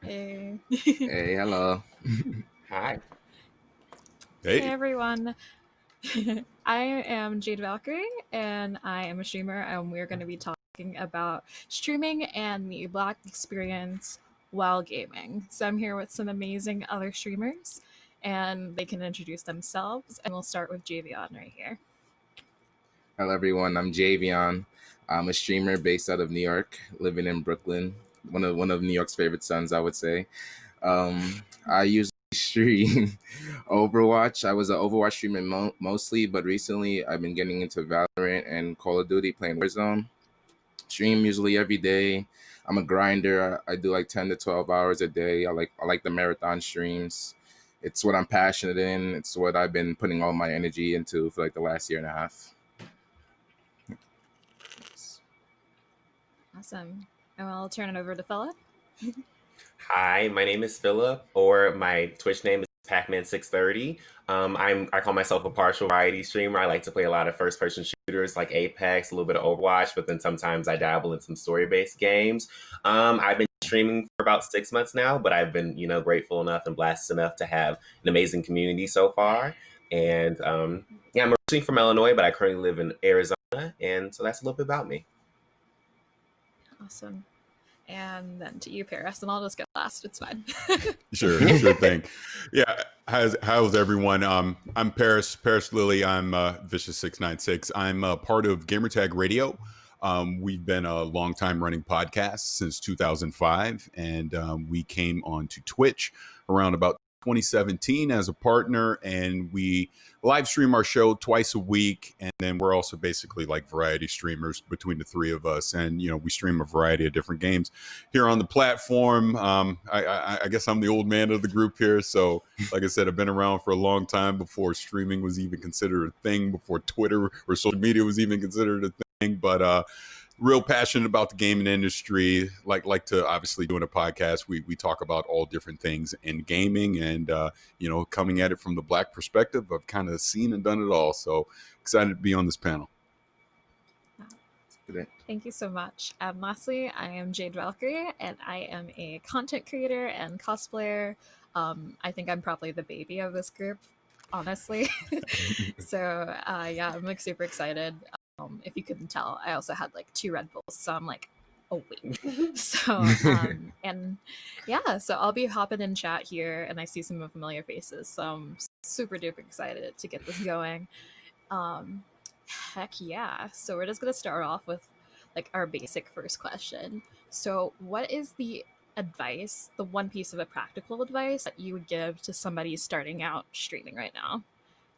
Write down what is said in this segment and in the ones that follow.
Hey. Hey, hello. Hi. Hey Hey. everyone. I am Jade Valkyrie and I am a streamer, and we're going to be talking about streaming and the Black experience while gaming. So I'm here with some amazing other streamers and they can introduce themselves, and we'll start with Javion right here. Hello, everyone. I'm Javion. I'm a streamer based out of New York, living in Brooklyn. One of New York's favorite sons, I would say. I usually stream Overwatch. I was an Overwatch streamer mostly, but recently I've been getting into Valorant and Call of Duty, playing Warzone. Stream usually every day. I'm a grinder. I do like 10 to 12 hours a day. I like the marathon streams. It's what I'm passionate in. It's what I've been putting all my energy into for like the last year and a half. Awesome. And I'll turn it over to Philip. Hi, my name is Philip, or my Twitch name is Pacman630. I call myself a partial variety streamer. I like to play a lot of first-person shooters like Apex, a little bit of Overwatch, but then sometimes I dabble in some story-based games. I've been streaming for about 6 months now, but I've been, grateful enough and blessed enough to have an amazing community so far. And I'm originally from Illinois, but I currently live in Arizona, and so that's a little bit about me. Awesome. And then to you, Parris, and I'll just go last. It's fine. Sure thing. Yeah, how's everyone? I'm Parris Lilly. I'm Vicious696. I'm part of Gamertag Radio. We've been a long time running podcast since 2005, and we came onto Twitch around about 2017 as a partner, and we live stream our show twice a week, and then we're also basically like variety streamers between the three of us, and we stream a variety of different games here on the platform. I guess I'm the old man of the group here, so like I said, I've been around for a long time before streaming was even considered a thing, before Twitter or social media was even considered a thing, but real passionate about the gaming industry. Like to obviously doing a podcast, we talk about all different things in gaming, and coming at it from the Black perspective. I've kind of seen and done it all, so excited to be on this panel. Thank you so much. And lastly, I am Jade Valkyrie, and I am a content creator and cosplayer. I think I'm probably the baby of this group, honestly. So yeah, I'm like super excited. If you couldn't tell, I also had like 2 Red Bulls, so I'm like awake. So and yeah, so I'll be hopping in chat here, and I see some familiar faces, so I'm super duper excited to get this going. Heck yeah. So we're just gonna start off with like our basic first question. So what is the advice, the one piece of a practical advice that you would give to somebody starting out streaming right now?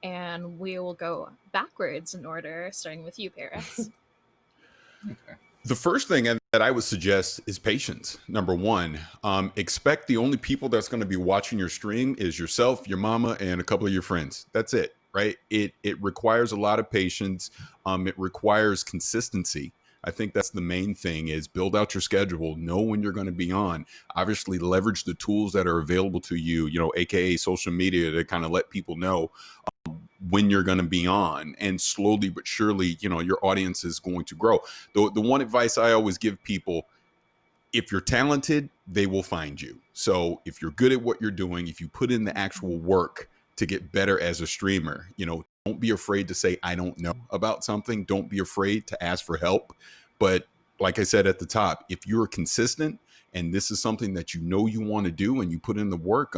And we will go backwards in order, starting with you, Parris. The first thing that I would suggest is patience. Number one, expect the only people that's going to be watching your stream is yourself, your mama, and a couple of your friends. That's it, right? It requires a lot of patience. It requires consistency. I think that's the main thing, is build out your schedule, know when you're going to be on, obviously leverage the tools that are available to you, AKA social media, to kind of let people know when you're going to be on, and slowly but surely, your audience is going to grow. The one advice I always give people: if you're talented, they will find you. So if you're good at what you're doing, if you put in the actual work to get better as a streamer, don't be afraid to say, I don't know about something. Don't be afraid to ask for help. But like I said at the top, if you're consistent and this is something that you want to do, and you put in the work,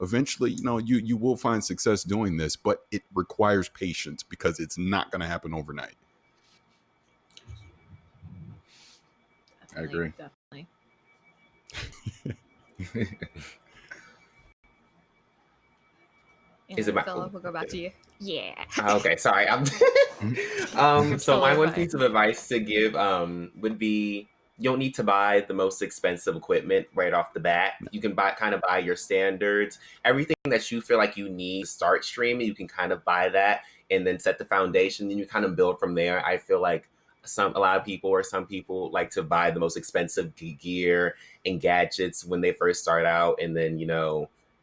eventually, you will find success doing this, but it requires patience, because it's not going to happen overnight. I agree. Definitely. Is it my Philip, we'll go back to you. Yeah. Okay, sorry. So my one piece of advice to give would be, you don't need to buy the most expensive equipment right off the bat. You can buy your standards. Everything that you feel like you need to start streaming, you can kind of buy that and then set the foundation. Then you kind of build from there. I feel like some people like to buy the most expensive gear and gadgets when they first start out, and then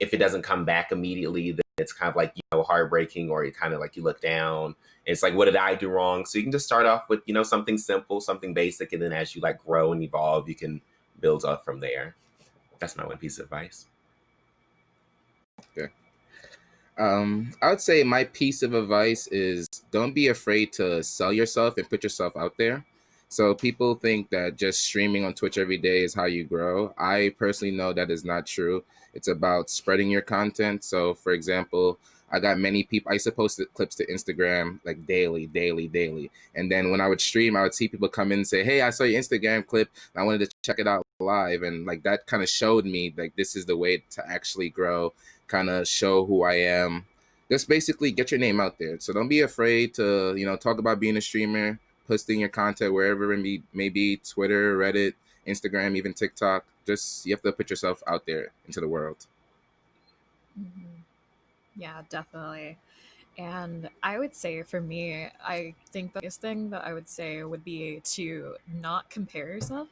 if it doesn't come back immediately, then it's kind of like heartbreaking, or you kind of like you look down and it's like, what did I do wrong? So you can just start off with something simple, something basic, and then as you like grow and evolve, you can build up from there. That's my one piece of advice. Okay. I would say my piece of advice is don't be afraid to sell yourself and put yourself out there. So people think that just streaming on Twitch every day is how you grow. I personally know that is not true. It's about spreading your content. So for example, I got many people, I used to post clips to Instagram like daily, daily, daily. And then when I would stream, I would see people come in and say, hey, I saw your Instagram clip and I wanted to check it out live. And like that kind of showed me like this is the way to actually grow, kind of show who I am. Just basically get your name out there. So don't be afraid to, talk about being a streamer, posting your content wherever it may be, Twitter, Reddit, Instagram, even TikTok. Just you have to put yourself out there into the world. Mm-hmm. Yeah, definitely. And I would say for me, I think the biggest thing that I would say would be to not compare yourself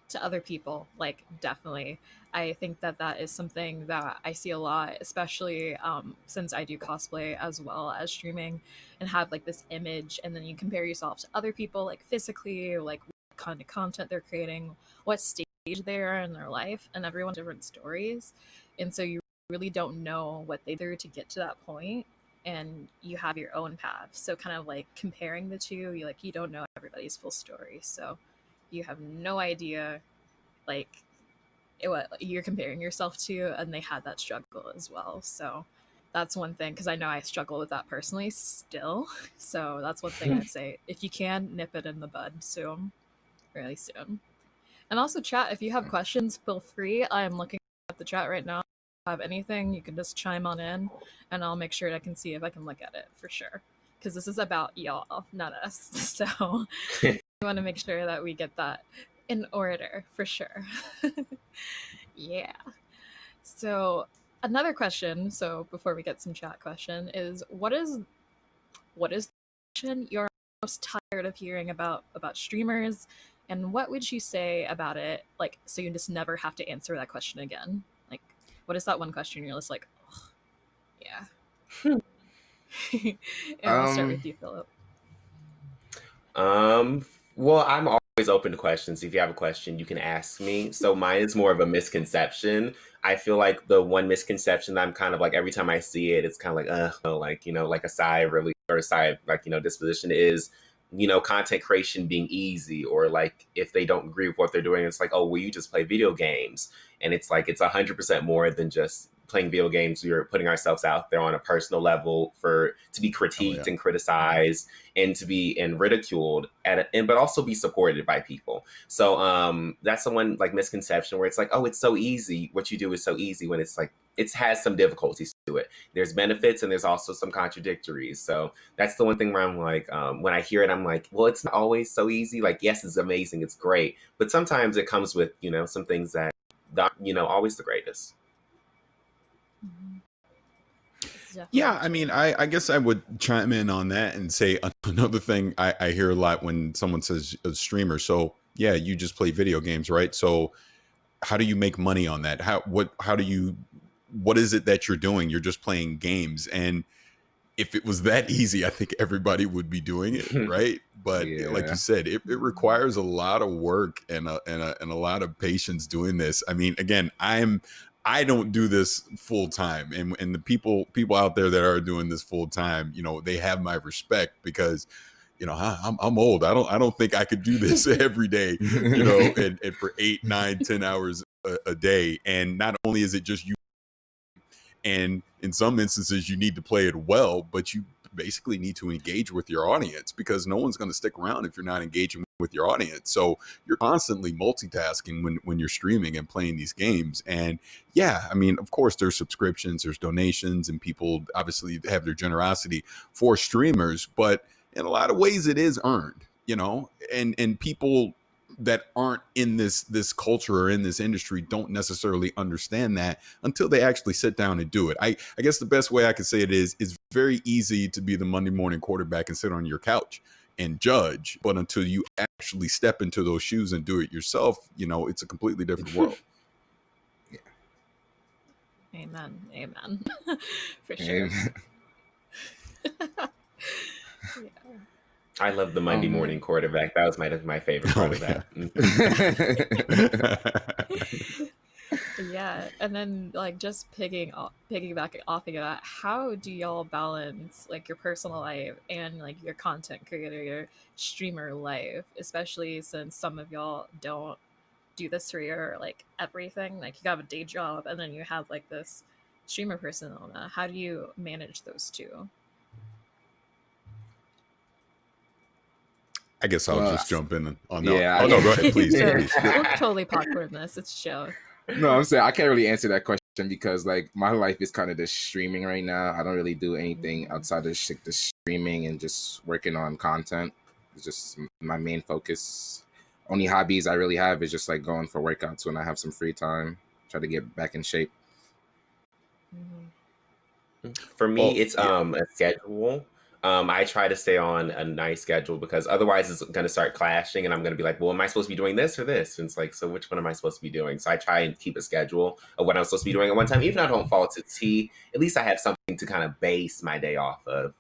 to other people. Like, definitely. I think that that is something that I see a lot, especially since I do cosplay as well as streaming and have like this image. And then you compare yourself to other people, like physically, like what kind of content they're creating, what stage they are in their life, and everyone's different stories. And so you really don't know what they do to get to that point, and you have your own path. So kind of like comparing the two, you don't know everybody's full story. So you have no idea like what you're comparing yourself to, and they had that struggle as well. So that's one thing, because I know I struggle with that personally still. So that's one thing I'd say, if you can, nip it in the bud soon, really soon. And also chat, if you have questions, feel free. I'm looking at the chat right now. If you have anything, you can just chime on in and I'll make sure I can see if I can look at it for sure, because this is about y'all, not us. So we want to make sure that we get that in order for sure. Yeah. So another question, so before we get some chat question, is what is the question you're most tired of hearing about streamers, and what would you say about it, like, so you just never have to answer that question again? Like, what is that one question you're just like, oh, yeah. And I'll start with you, Philip. Well, I'm always open to questions. If you have a question, you can ask me. So mine is more of a misconception. I feel like the one misconception I'm kind of like every time I see it, it's kind of like, like a sigh of relief or a sigh of disposition is, content creation being easy, or like if they don't agree with what they're doing, it's like, oh, well, you just play video games. And it's like, it's 100% more than just playing video games. We're putting ourselves out there on a personal level to be critiqued and criticized and to be ridiculed but also be supported by people. So that's the one like misconception where it's like, oh, it's so easy. What you do is so easy, when it's like, it has some difficulties to it. There's benefits and there's also some contradictories. So that's the one thing where I'm like, when I hear it, I'm like, well, it's not always so easy. Like, yes, it's amazing, it's great, but sometimes it comes with, some things that not, always the greatest. Yeah, I mean, I guess I would chime in on that and say another thing I hear a lot when someone says a streamer. So yeah, you just play video games, right? So how do you make money on that? What is it that you're doing? You're just playing games. And if it was that easy, I think everybody would be doing it, right? But like you said, it requires a lot of work and a lot of patience doing this. I mean, again, I don't do this full time, and the people out there that are doing this full time, they have my respect, because I'm old. I don't think I could do this every day, and for 8, 9, 10 hours a day. And not only is it just you, and in some instances you need to play it well, but you basically need to engage with your audience, because no one's going to stick around if you're not engaging with your audience. So you're constantly multitasking when you're streaming and playing these games. And yeah, I mean, of course there's subscriptions, there's donations, and people obviously have their generosity for streamers, but in a lot of ways it is earned, and people that aren't in this culture or in this industry don't necessarily understand that until they actually sit down and do it. I guess the best way I could say it is, it's very easy to be the Monday morning quarterback and sit on your couch and judge, but until you actually step into those shoes and do it yourself, it's a completely different world. Yeah. Amen. For sure. Yeah. I love the Monday morning quarterback. That was my favorite part of that. And then, like, just piggybacking off of that, how do y'all balance like your personal life and like your content creator, your streamer life, especially since some of y'all don't do this for your like everything? Like, you have a day job and then you have like this streamer persona. How do you manage those two? I guess I'll Well, just jump in on that. yeah, Oh no, go ahead, please. So Please. we'll totally popcorn this. It's chill. No, I'm saying I can't really answer that question because like my life is kind of just streaming right now. I don't really do anything outside of the streaming and just working on content. It's just my main focus. Only hobbies I really have is just like going for workouts when I have some free time. Try to get back in shape. For me, Oh, it's a schedule. I try to stay on a nice schedule because otherwise it's going to start clashing, and I'm going to be like, well, am I supposed to be doing this or this? And it's like, so which one am I supposed to be doing? So I try and keep a schedule of what I'm supposed to be doing at one time. Even if I don't fall to T, at least I have something to kind of base my day off of.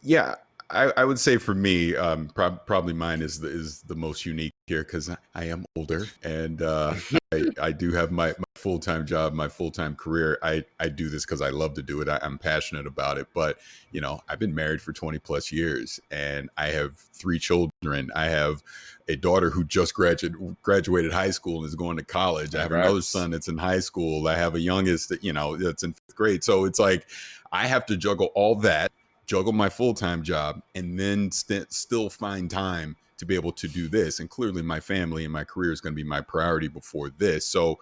Yeah, I would say for me, probably mine is the most unique here because I am older and I do have my full-time job, my full-time career. I do this because I love to do it. I'm passionate about it. But, you know, I've been married for 20 plus years and I have 3 children. I have a daughter who just graduated high school and is going to college. I have another son that's in high school. I have a youngest that, you know, that's in 5th grade. So it's like I have to juggle all that, juggle my full-time job, and then still find time to be able to do this. And clearly my family and my career is going to be my priority before this. So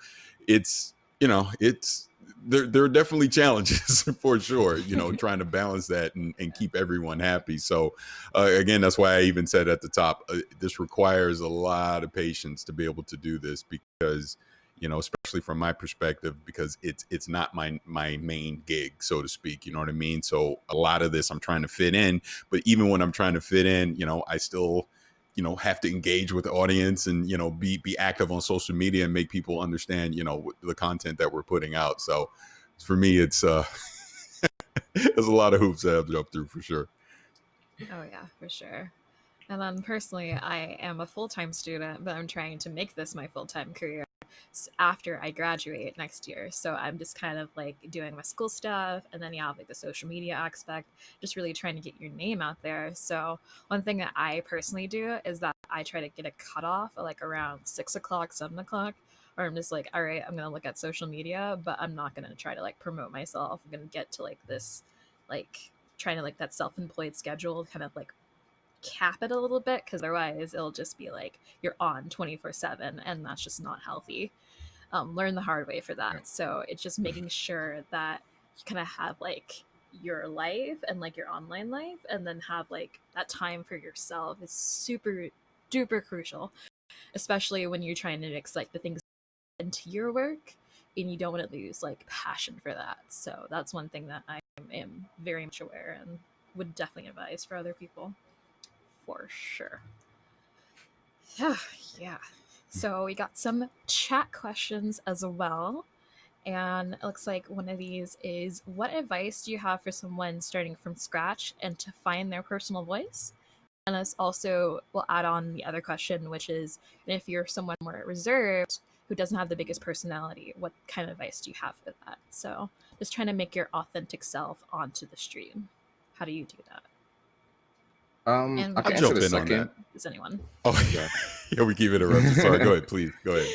it's, you know, there are definitely challenges for sure, you know, trying to balance that and keep everyone happy. So again, that's why I even said at the top, this requires a lot of patience to be able to do this because, you know, especially from my perspective, because it's not my main gig, so to speak. You know what I mean? So a lot of this I'm trying to fit in, but even when I'm trying to fit in, you know, I still, you know, have to engage with the audience and, you know, be active on social media and make people understand, you know, the content that we're putting out. So for me, it's there's a lot of hoops I have to jump through for sure. Oh yeah, for sure. And then personally, I am a full-time student, but I'm trying to make this my full-time career after I graduate next year. So I'm just kind of like doing my school stuff, and then you have like the social media aspect, just really trying to get your name out there. So one thing that I personally do is that I try to get a cutoff at like around 6 o'clock, 7 o'clock, or I'm just like, all right, I'm gonna look at social media, but I'm not gonna try to like promote myself. I'm gonna get to like this, like trying to like that self-employed schedule, kind of like cap it a little bit, because otherwise it'll just be like you're on 24/7, and that's just not healthy. Learn the hard way for that. So it's just making sure that you kind of have like your life and like your online life, and then have like that time for yourself is super duper crucial, especially when you're trying to mix like the things into your work and you don't want to lose like passion for that. So that's one thing that I am very much aware and would definitely advise for other people. For sure. Yeah. So we got some chat questions as well. And it looks like one of these is, what advice do you have for someone starting from scratch and to find their personal voice? And this also will add on the other question, which is, if you're someone more reserved who doesn't have the biggest personality, what kind of advice do you have for that? So just trying to make your authentic self onto the stream. How do you do that? And I can I'll answer jump the in on second. that. Is anyone? Oh yeah, we keep interrupting. Sorry, go ahead, please. Go ahead.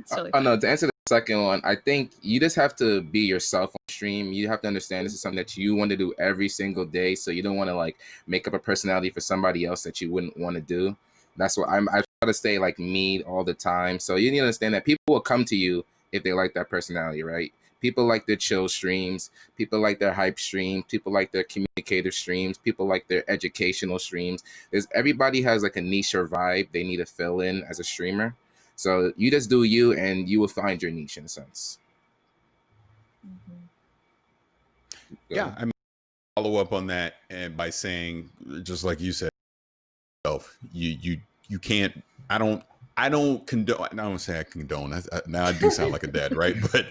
Totally No, to answer the second one, I think you just have to be yourself on stream. You have to understand this is something that you want to do every single day. So you don't want to like make up a personality for somebody else that you wouldn't want to do. That's what I try to stay like me all the time. So you need to understand that people will come to you if they like that personality, right? People like their chill streams. People like their hype streams. People like their communicative streams. People like their educational streams. Everybody has like a niche or vibe they need to fill in as a streamer. So you just do you, and you will find your niche in a sense. Yeah, I mean, follow up on that and by saying, just like you said, you can't. I don't condone. I don't say I condone. Now I do sound like a dad, right? But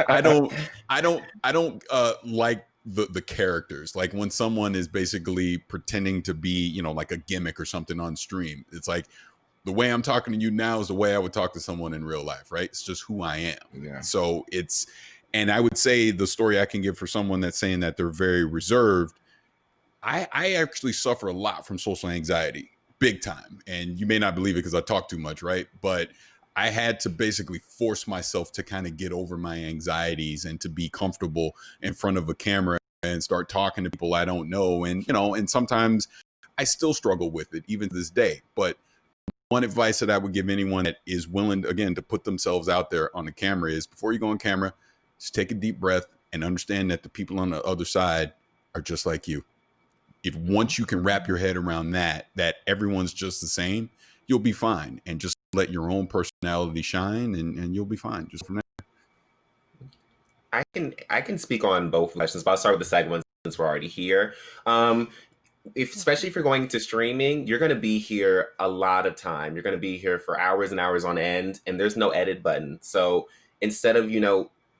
I don't like the characters. Like when someone is basically pretending to be, you know, like a gimmick or something on stream. It's like, The way I'm talking to you now is the way I would talk to someone in real life, right? It's just who I am. Yeah. So and I would say the story I can give for someone that's saying that they're very reserved, I actually suffer a lot from social anxiety, big time. And you may not believe it because I talk too much, right? But I had to basically force myself to kind of get over my anxieties and to be comfortable in front of a camera and start talking to people I don't know. And, and sometimes I still struggle with it even to this day. But one advice that I would give anyone that is willing, again, to put themselves out there on the camera is before you go on camera, just take a deep breath and understand that the people on the other side are just like you. If once you can wrap your head around that everyone's just the same, you'll be fine. And just let your own personality shine and you'll be fine just from there. I can speak on both questions, but I'll start with the second one since we're already here. Especially if you're going to streaming, you're going to be here a lot of time. You're going to be here for hours and hours on end, and there's no edit button. So instead of,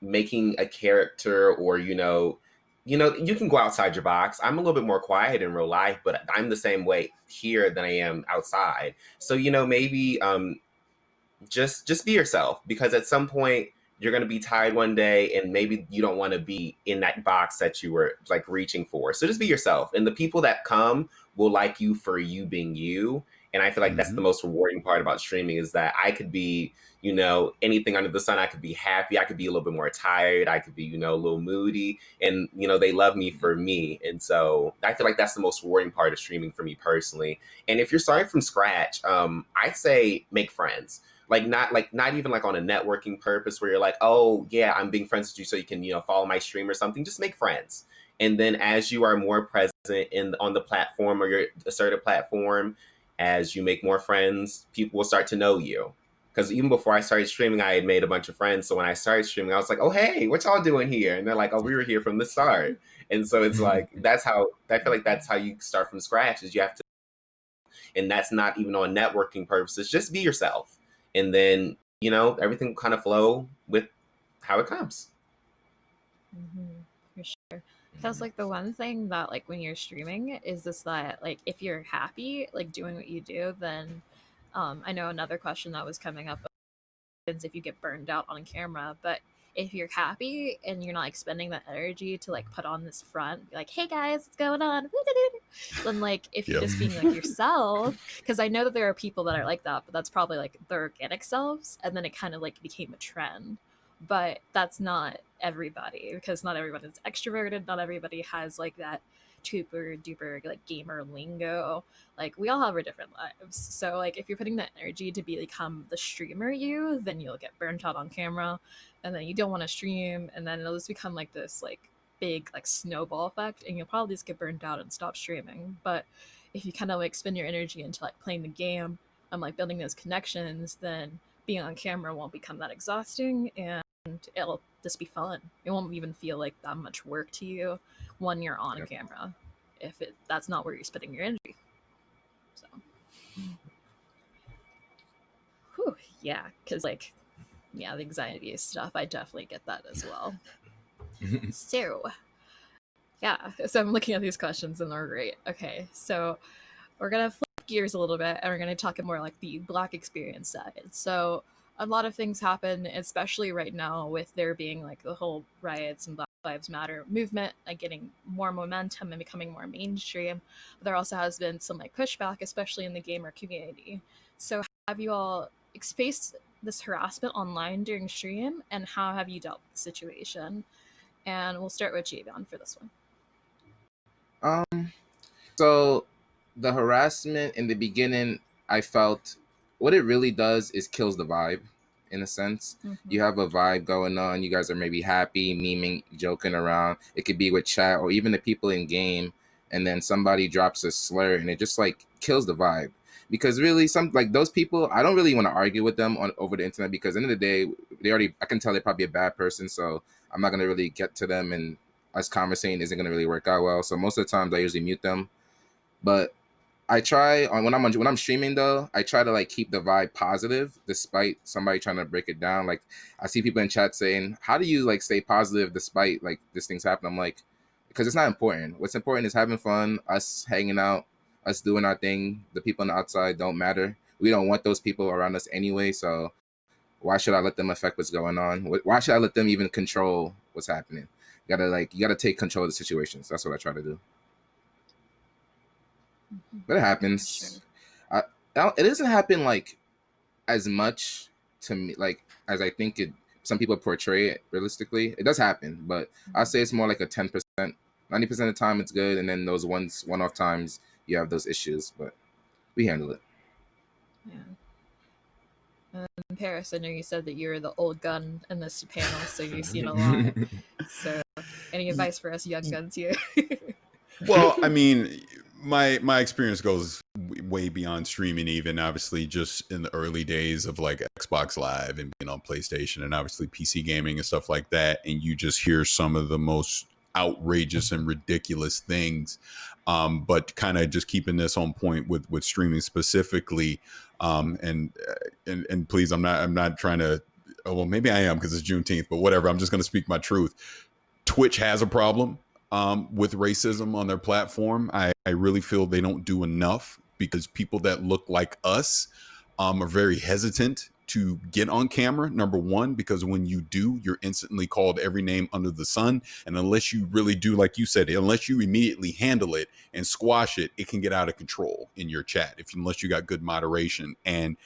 making a character or, you can go outside your box. I'm a little bit more quiet in real life, but I'm the same way here than I am outside. So, maybe just be yourself, because at some point you're going to be tired one day and maybe you don't want to be in that box that you were like reaching for. So just be yourself. And the people that come will like you for you being you. And I feel like that's the most rewarding part about streaming, is that I could be, anything under the sun. I could be happy. I could be a little bit more tired. I could be, a little moody, and, they love me for me. And so I feel like that's the most rewarding part of streaming for me personally. And if you're starting from scratch, I say make friends. Not even like on a networking purpose where you're like, oh yeah, I'm being friends with you so you can, follow my stream or something. Just make friends. And then as you are more present on the platform or your assertive platform, as you make more friends, people will start to know you. Because even before I started streaming, I had made a bunch of friends. So when I started streaming, I was like, oh, hey, what y'all doing here? And they're like, oh, we were here from the start. And so it's like, I feel like that's how you start from scratch, is you have to, and that's not even on networking purposes, just be yourself. And then, everything will kind of flow with how it comes. For sure. Because like the one thing that like when you're streaming is this, that like if you're happy like doing what you do, then I know another question that was coming up is if you get burned out on camera. But if you're happy and you're not expending that energy to like put on this front, be like, hey guys, what's going on? Then like if you're just being like yourself, because I know that there are people that are like that, but that's probably like their organic selves, and then it kind of like became a trend. But that's not everybody, because not everyone is extroverted. Not everybody has like that super duper like gamer lingo. Like we all have our different lives. So like if you're putting that energy to become the streamer you, then you'll get burnt out on camera, and then you don't want to stream, and then it'll just become like this like big like snowball effect, and you'll probably just get burnt out and stop streaming. But if you kind of like spend your energy into like playing the game and like building those connections, then being on camera won't become that exhausting, and it'll just be fun. It won't even feel like that much work to you when you're on camera, if that's not where you're spending your energy. So yeah, because like the anxiety stuff, I definitely get that as well. So I'm looking at these questions and they're great. Okay, so we're gonna flip gears a little bit and we're gonna talk more like the Black experience side. So a lot of things happen, especially right now with there being like the whole riots and Black Lives Matter movement, like getting more momentum and becoming more mainstream. But there also has been some like pushback, especially in the gamer community. So have you all faced this harassment online during stream, and how have you dealt with the situation? And we'll start with Javion for this one. So the harassment in the beginning, I felt what it really does is kills the vibe, in a sense. You have a vibe going on. You guys are maybe happy, memeing, joking around. It could be with chat or even the people in game, and then somebody drops a slur and it just like kills the vibe. Because really, some like those people, I don't really want to argue with them over the internet, because at the end of the day, I can tell they're probably a bad person, so I'm not gonna really get to them, and us conversating isn't gonna really work out well. So most of the times I usually mute them. But I try when I'm streaming though, I try to like keep the vibe positive despite somebody trying to break it down. Like I see people in chat saying, "How do you like stay positive despite like this thing's happening?" I'm like, because it's not important. What's important is having fun, us hanging out, us doing our thing. The people on the outside don't matter. we don't want those people around us anyway. So why should I let them affect what's going on? Why should I let them even control what's happening? You gotta take control of the situations. That's what I try to do. But it happens. Sure. It doesn't happen like as much to me, like as I think it. Some people portray it realistically. It does happen, but I'd say it's more like a 10%. 90% of the time it's good, and then those one-off times you have those issues, but we handle it. Yeah. Parris, I know you said that you're the old gun in this panel, so you've seen a lot. So, any advice for us young guns here? Well, I mean, my experience goes way beyond streaming, even obviously just in the early days of like Xbox Live and being on PlayStation and obviously PC gaming and stuff like that. And you just hear some of the most outrageous and ridiculous things. But kind of just keeping this on point with streaming specifically. And please, I'm not trying to, well, maybe I am because it's Juneteenth, but whatever. I'm just going to speak my truth. Twitch has a problem with racism on their platform. I really feel they don't do enough because people that look like us are very hesitant to get on camera, number one, because when you do, you're instantly called every name under the sun. And unless you really do, like you said, unless you immediately handle it and squash it, it can get out of control in your chat unless you got good moderation. And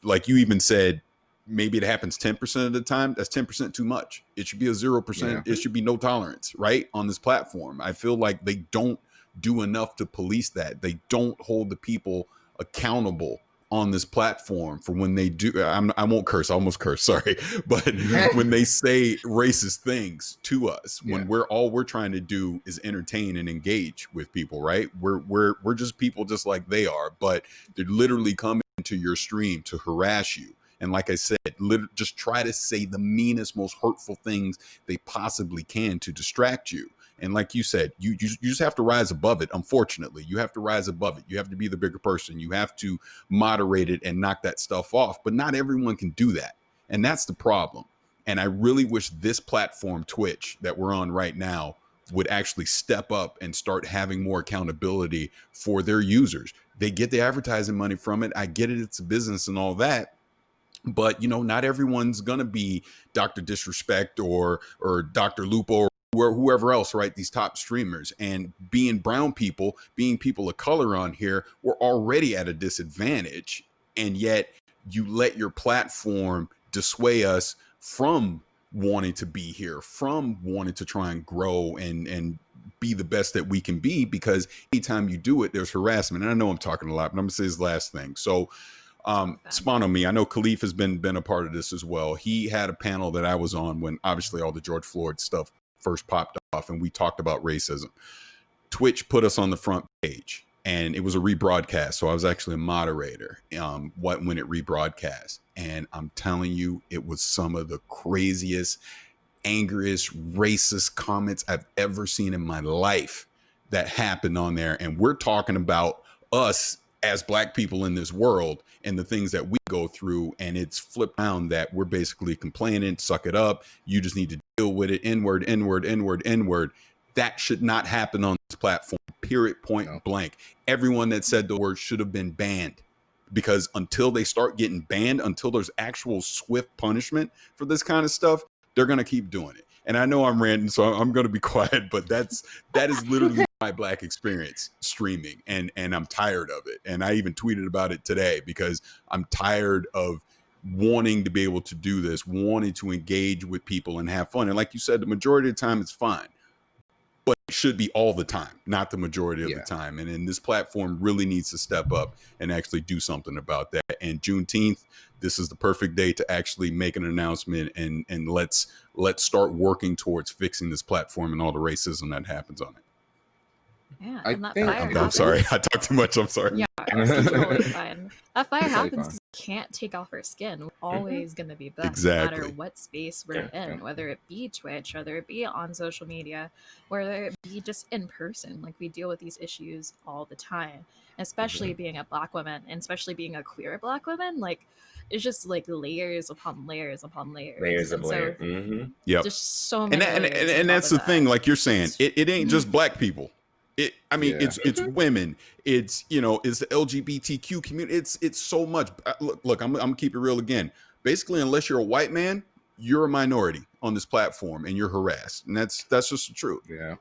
like you even said, maybe it happens 10% of the time. That's 10% too much. It should be a 0%. Yeah. It should be no tolerance, right? On this platform. I feel like they don't do enough to police that. They don't hold the people accountable on this platform for when they do. I won't curse. I almost cursed. Sorry. But when they say racist things to us, when we're trying to do is entertain and engage with people, right? We're just people just like they are, but they're literally coming to your stream to harass you. And like I said, just try to say the meanest, most hurtful things they possibly can to distract you. And like you said, you just have to rise above it. Unfortunately, you have to rise above it. You have to be the bigger person. You have to moderate it and knock that stuff off. But not everyone can do that. And that's the problem. And I really wish this platform, Twitch, that we're on right now, would actually step up and start having more accountability for their users. They get the advertising money from it. I get it. It's a business and all that. But, you know, not everyone's going to be Dr. Disrespect or Dr. Lupo or whoever else, right? These top streamers. And being brown people, being people of color on here, we're already at a disadvantage. And yet you let your platform dissuade us from wanting to be here, from wanting to try and grow and be the best that we can be, because anytime you do it, there's harassment. And I know I'm talking a lot, but I'm going to say this last thing. So Spawn on me. I know Khalif has been a part of this as well. He had a panel that I was on when obviously all the George Floyd stuff first popped off and we talked about racism. Twitch put us on the front page and it was a rebroadcast. So I was actually a moderator when it rebroadcast. And I'm telling you, it was some of the craziest, angriest, racist comments I've ever seen in my life that happened on there. And we're talking about us as Black people in this world and the things that we go through, and it's flipped around that we're basically complaining, suck it up, you just need to deal with it, N-word, N-word, N-word, N-word. That should not happen on this platform, period, point blank. Everyone that said the word should have been banned, because until they start getting banned, until there's actual swift punishment for this kind of stuff, they're going to keep doing it. And I know I'm ranting, so I'm going to be quiet, but that is literally my Black experience streaming, and I'm tired of it. And I even tweeted about it today because I'm tired of wanting to be able to do this, wanting to engage with people and have fun. And like you said, the majority of the time it's fine, but it should be all the time, not the majority of the time. And then this platform really needs to step up and actually do something about that. And Juneteenth, this is the perfect day to actually make an announcement and let's start working towards fixing this platform and all the racism that happens on it. Yeah, I'm sorry. I talked too much. I'm sorry. Yeah, it's totally fine. That fire happens because we can't take off our skin. We're always going to be Black, no matter what space we're in, whether it be Twitch, whether it be on social media, whether it be just in person. Like, we deal with these issues all the time, especially being a Black woman, and especially being a queer Black woman. Like, it's just like layers upon layers upon layers. Layers of layers. Just so many layers. And that's the thing, like you're saying, it ain't just Black people. I mean, Yeah. it's women, it's, you know, it's the LGBTQ community. It's so much. Look, I'm gonna keep it real again. Basically, unless you're a white man, you're a minority on this platform, and you're harassed, and that's just the truth. Yeah.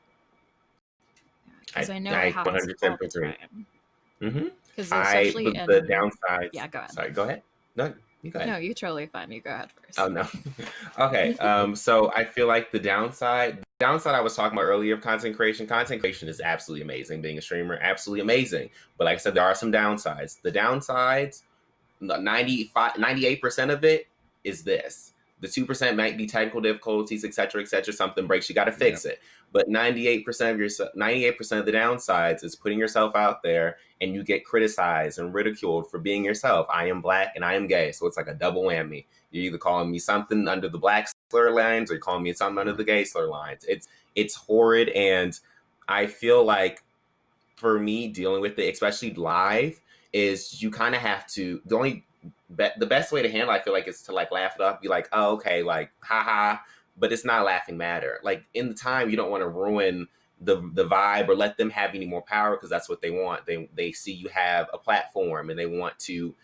Because I know it I happens all 100% the agree. time. Because But especially the in downsides. yeah, go ahead. Sorry, go ahead. No, you go ahead. No, you're totally fine. You go ahead first. Oh no. Okay. So I feel like the downside I was talking about earlier of content creation. Content creation is absolutely amazing. Being a streamer, absolutely amazing. But like I said, there are some downsides. The downsides, 98% of it is this. The 2% might be technical difficulties, etc., etc. Something breaks, you got to fix it. But 98% of 98% of the downsides is putting yourself out there, and you get criticized and ridiculed for being yourself. I am black and I am gay, so it's like a double whammy. You're either calling me something under the black slur lines, or you're calling me something under the gay slur lines. It's horrid, and I feel like for me dealing with it, especially live, is you kind of have to. The best way to handle it, I feel like, is to like laugh it off, be like, oh, okay, like haha, but it's not a laughing matter. Like in the time, you don't want to ruin the vibe or let them have any more power, because that's what they want. They see you have a platform and they want to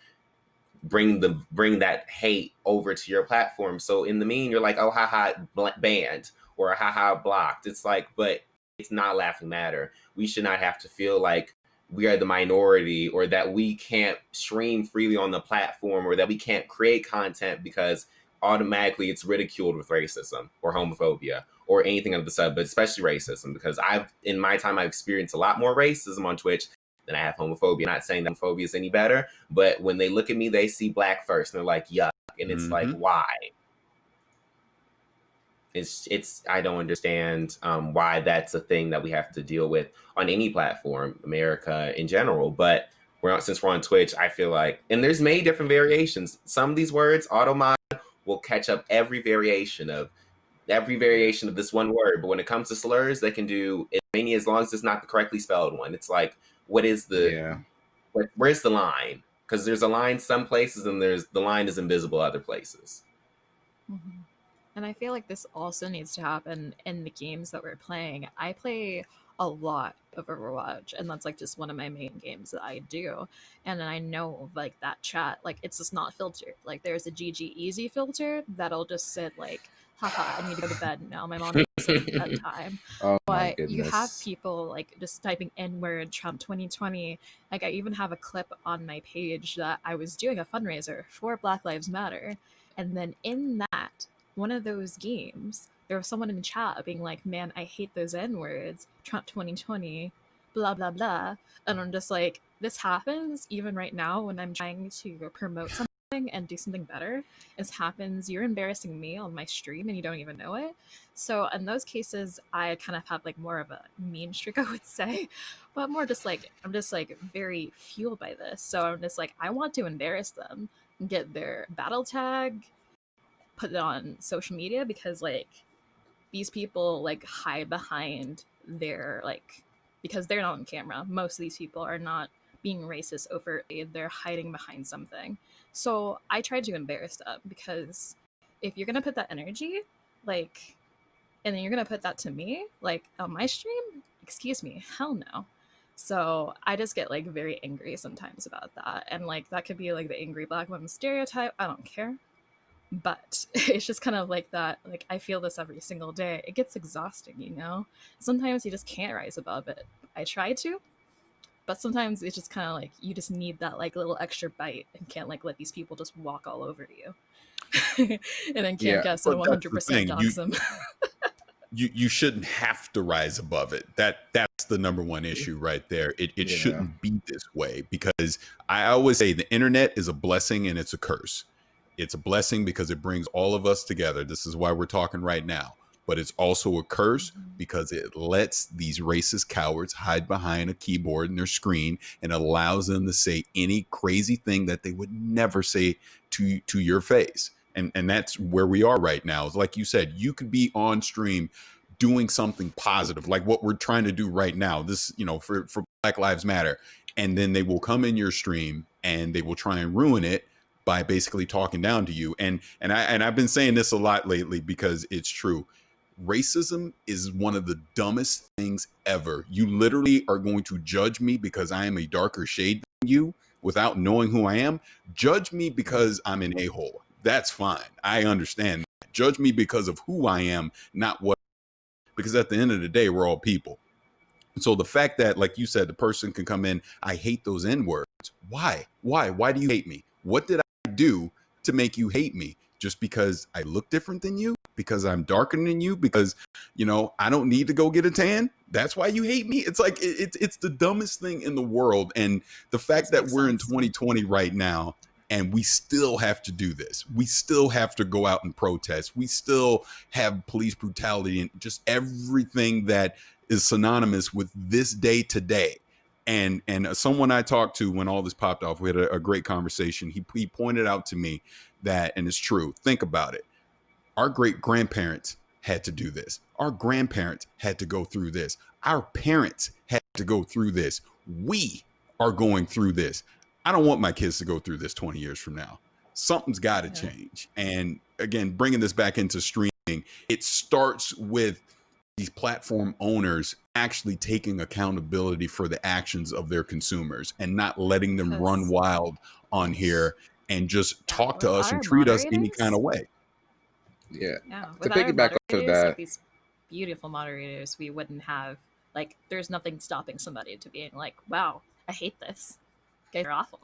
bring that hate over to your platform. So in the mean, you're like, oh, haha, banned, or haha, blocked. It's like, but it's not a laughing matter. We should not have to feel like we are the minority, or that we can't stream freely on the platform, or that we can't create content because automatically it's ridiculed with racism or homophobia or anything of the sub, but especially racism, because in my time, I've experienced a lot more racism on Twitch than I have homophobia. Not saying that homophobia is any better, but when they look at me, they see black first and they're like, yuck. And it's like, why? It's I don't understand why that's a thing that we have to deal with on any platform, America in general. But since we're on Twitch, I feel like, and there's many different variations. Some of these words, automod will catch up every variation of this one word. But when it comes to slurs, they can do as many, as long as it's not the correctly spelled one. It's like, what is where's the line? Because there's a line some places, and the line is invisible other places. Mm-hmm. And I feel like this also needs to happen in the games that we're playing. I play a lot of Overwatch, and that's like just one of my main games that I do. And I know like that chat, like it's just not filtered. Like there's a GG easy filter that'll just sit like, haha, I need to go to bed now. My mom is at bedtime. Oh my But goodness. you have people like just typing N-word, Trump 2020. Like I even have a clip on my page that I was doing a fundraiser for Black Lives Matter. And then in that, one of those games, there was someone in the chat being like, man, I hate those N-words, Trump 2020, blah, blah, blah. And I'm just like, this happens even right now when I'm trying to promote something and do something better. This happens, you're embarrassing me on my stream and you don't even know it. So in those cases, I kind of have like more of a mean streak, I would say, but more just like, I'm just like very fueled by this. So I'm just like, I want to embarrass them, get their battle tag, put it on social media, because like these people like hide behind their like, because they're not on camera. Most of these people are not being racist overtly, they're hiding behind something. So I tried to embarrass them, because if you're gonna put that energy like, and then you're gonna put that to me like on my stream, excuse me, hell no. So I just get like very angry sometimes about that, and like that could be like the angry black woman stereotype, I don't care. But it's just kind of like that, like I feel this every single day. It gets exhausting, you know. Sometimes you just can't rise above it. I try to, but sometimes it's just kind of like you just need that like little extra bite, and can't like let these people just walk all over you. And then can't guess and 100% dox them. You shouldn't have to rise above it. That's the number one issue right there. It shouldn't be this way, because I always say the internet is a blessing and it's a curse. It's a blessing because it brings all of us together. This is why we're talking right now. But it's also a curse because it lets these racist cowards hide behind a keyboard and their screen, and allows them to say any crazy thing that they would never say to your face. And that's where we are right now. It's like you said, you could be on stream doing something positive, like what we're trying to do right now. This, you know, for Black Lives Matter. And then they will come in your stream and they will try and ruin it by basically talking down to you. And I've been saying this a lot lately because it's true. Racism is one of the dumbest things ever. You literally are going to judge me because I am a darker shade than you without knowing who I am. Judge me because I'm an a-hole. That's fine. I understand that. Judge me because of who I am, not what, because at the end of the day, we're all people. So the fact that, like you said, the person can come in, I hate those N-words. Why? Why do you hate me? What did I do to make you hate me? Just because I look different than you? Because I'm darker than you? Because, I don't need to go get a tan? That's why you hate me? It's like, it's the dumbest thing in the world. And the fact that we're in 2020 right now, and we still have to do this. We still have to go out and protest. We still have police brutality and just everything that is synonymous with this day today. And someone I talked to when all this popped off, we had a great conversation. He pointed out to me that, and it's true, think about it. Our great grandparents had to do this. Our grandparents had to go through this. Our parents had to go through this. We are going through this. I don't want my kids to go through this 20 years from now. Something's got to change. And again, bringing this back into streaming, it starts with these platform owners actually taking accountability for the actions of their consumers and not letting them run wild on here and just talk to us and treat us any kind of way. Yeah. To piggyback off of that, like these beautiful moderators, we wouldn't have, like, there's nothing stopping somebody to being like, wow, I hate this. You guys are awful.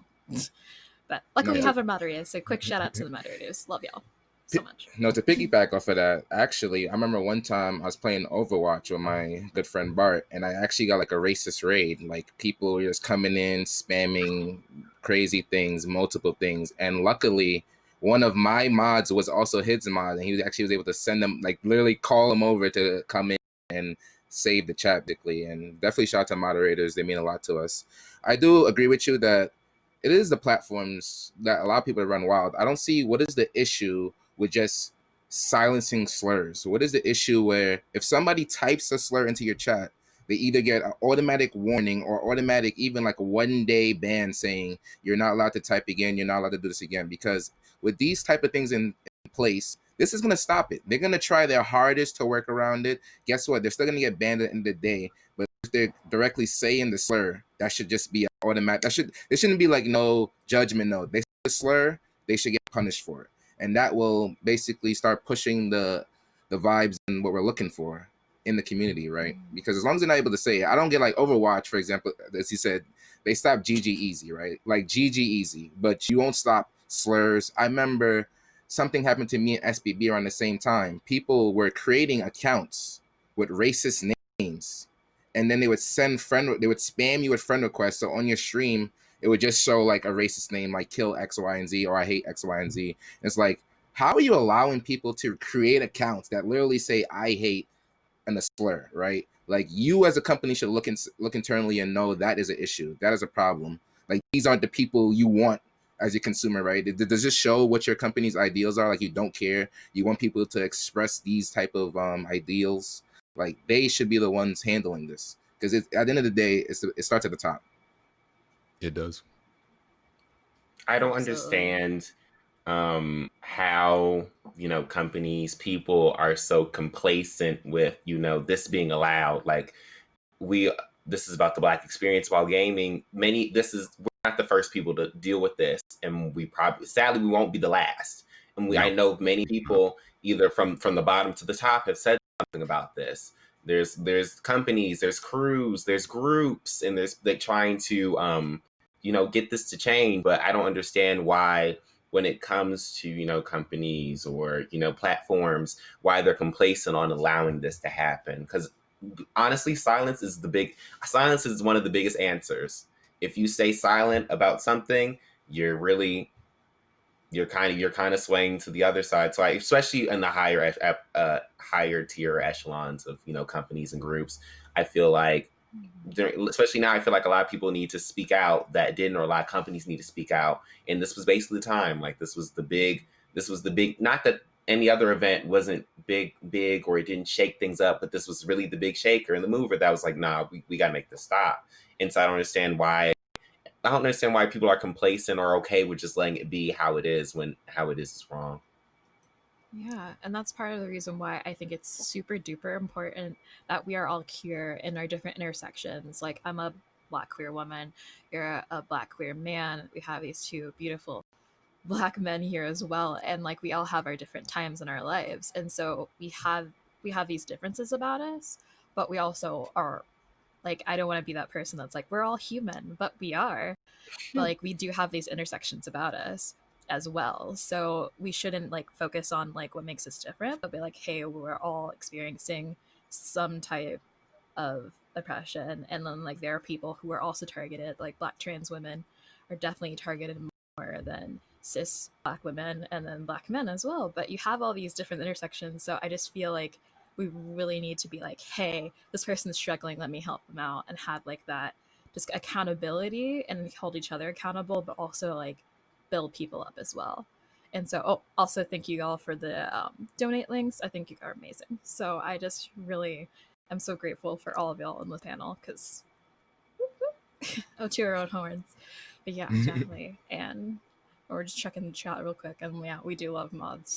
But luckily we have our moderators, so quick shout out to the moderators. Love y'all so much. No, to piggyback off of that, actually, I remember one time I was playing Overwatch with my good friend Bart, and I actually got like a racist raid. Like, people were just coming in, spamming crazy things, multiple things. And luckily, one of my mods was also his mod, and he actually was able to send them, like, literally call him over to come in and save the chat, basically. And definitely shout out to moderators. They mean a lot to us. I do agree with you that it is the platforms that allow people to run wild. I don't see what is the issue with just silencing slurs. What is the issue where if somebody types a slur into your chat, they either get an automatic warning or automatic even like a 1-day ban saying you're not allowed to type again, you're not allowed to do this again? Because with these type of things in place, this is going to stop it. They're going to try their hardest to work around it. Guess what? They're still going to get banned at the end of the day. But if they're directly saying the slur, that should just be automatic. There shouldn't be like no judgment. No, they say the slur, they should get punished for it. And that will basically start pushing the vibes and what we're looking for in the community, right? Because as long as they're not able to say it, I don't get like Overwatch, for example, as you said, they stopped GG Easy, right? Like GG Easy, but you won't stop slurs. I remember something happened to me and SBB around the same time. People were creating accounts with racist names, and then they would spam you with friend requests. So on your stream, it would just show like a racist name, like kill X, Y, and Z, or I hate X, Y, and Z. It's like, how are you allowing people to create accounts that literally say I hate and a slur, right? Like, you as a company should look internally and know that is an issue. That is a problem. Like, these aren't the people you want as a consumer, right? Does this show what your company's ideals are? Like, you don't care. You want people to express these type of ideals. Like, they should be the ones handling this, because at the end of the day, it starts at the top. It does. I don't understand how, companies, people are so complacent with, this being allowed. Like, this is about the Black experience while gaming. We're not the first people to deal with this, and sadly, we won't be the last. And I know many people, either from the bottom to the top, have said something about this. There's companies, there's crews, there's groups, and they're trying to get this to change. But I don't understand why, when it comes to companies or platforms, why they're complacent on allowing this to happen. Because honestly, silence is one of the biggest answers. If you stay silent about something, you're kind of swaying to the other side. So especially in the higher tier echelons of companies and groups, I feel like, especially now, I feel like a lot of people need to speak out that didn't, or a lot of companies need to speak out. And this was basically the time. Like, this was the big. Not that any other event wasn't big, or it didn't shake things up, but this was really the big shaker and the mover that was like, nah, we got to make this stop. And so I don't understand why people are complacent or okay with just letting it be how it is, when how it is wrong. Yeah, and that's part of the reason why I think it's super duper important that we are all queer in our different intersections. Like, I'm a black queer woman, you're a black queer man. We have these two beautiful black men here as well, and like we all have our different times in our lives, and so we have these differences about us, but we also are like, I don't want to be that person that's like, we're all human, but we are. But like, we do have these intersections about us as well, so we shouldn't like focus on like what makes us different, but be like, hey, we're all experiencing some type of oppression, and then like there are people who are also targeted, like black trans women are definitely targeted more than cis black women, and then black men as well. But you have all these different intersections, so I just feel like we really need to be like, hey, this person's struggling, let me help them out, and have like that just accountability and hold each other accountable, but also like build people up as well. And so, oh, also thank you all for the donate links. I think you are amazing. So I just really am so grateful for all of y'all on the panel, because oh, to our own horns. But yeah, definitely. And we're just checking the chat real quick, and yeah, we do love mods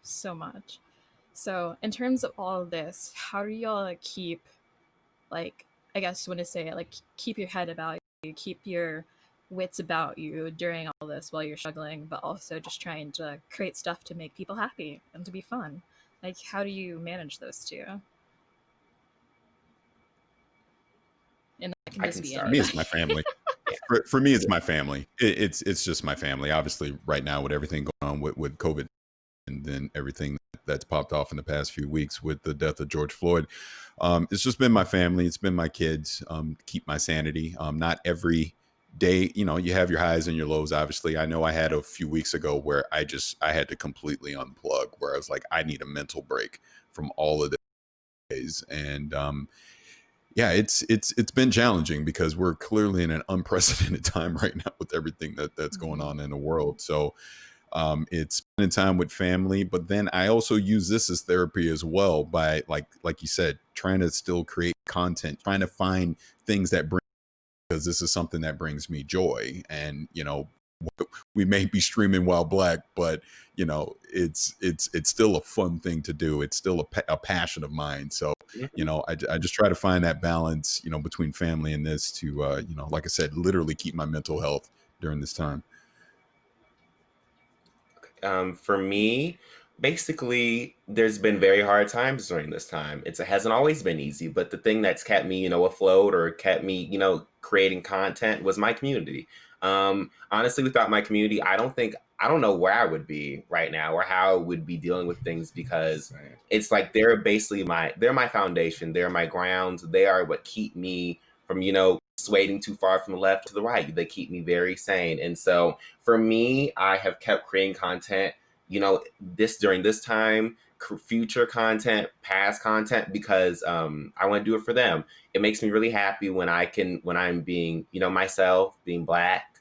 so much. So in terms of all of this, how do y'all like keep, like, I guess when to say it, like, keep your head about you, keep your wits about you during all this while you're struggling, but also just trying to create stuff to make people happy and to be fun? Like, how do you manage those two? And that can I just can be start. Me, anybody. it's my family. Yeah. For me, it's my family. It's just my family. Obviously, right now with everything going on with COVID, and then everything that's popped off in the past few weeks with the death of George Floyd, it's just been my family. It's been my kids. Keep my sanity. Not every day, you have your highs and your lows. Obviously, I know I had a few weeks ago where I had to completely unplug, where I was like, I need a mental break from all of the days. And yeah, it's been challenging because we're clearly in an unprecedented time right now with everything that's going on in the world. So it's spending time with family, but then I also use this as therapy as well, by like you said, trying to still create content, trying to find things that bring, because this is something that brings me joy. And we may be streaming while black, but it's still a fun thing to do. It's still a passion of mine. So I just try to find that balance, between family and this, to like I said, literally keep my mental health during this time. For me, basically, there's been very hard times during this time. It hasn't always been easy, but the thing that's kept me, afloat, or kept me, creating content, was my community. Honestly, without my community, I don't know where I would be right now, or how I would be dealing with things, because it's like they're my foundation, they're my grounds, they are what keep me from, swaying too far from the left to the right. They keep me very sane. And so for me, I have kept creating content, this during this time, future content, past content, because I want to do it for them. It makes me really happy when I'm being, myself, being black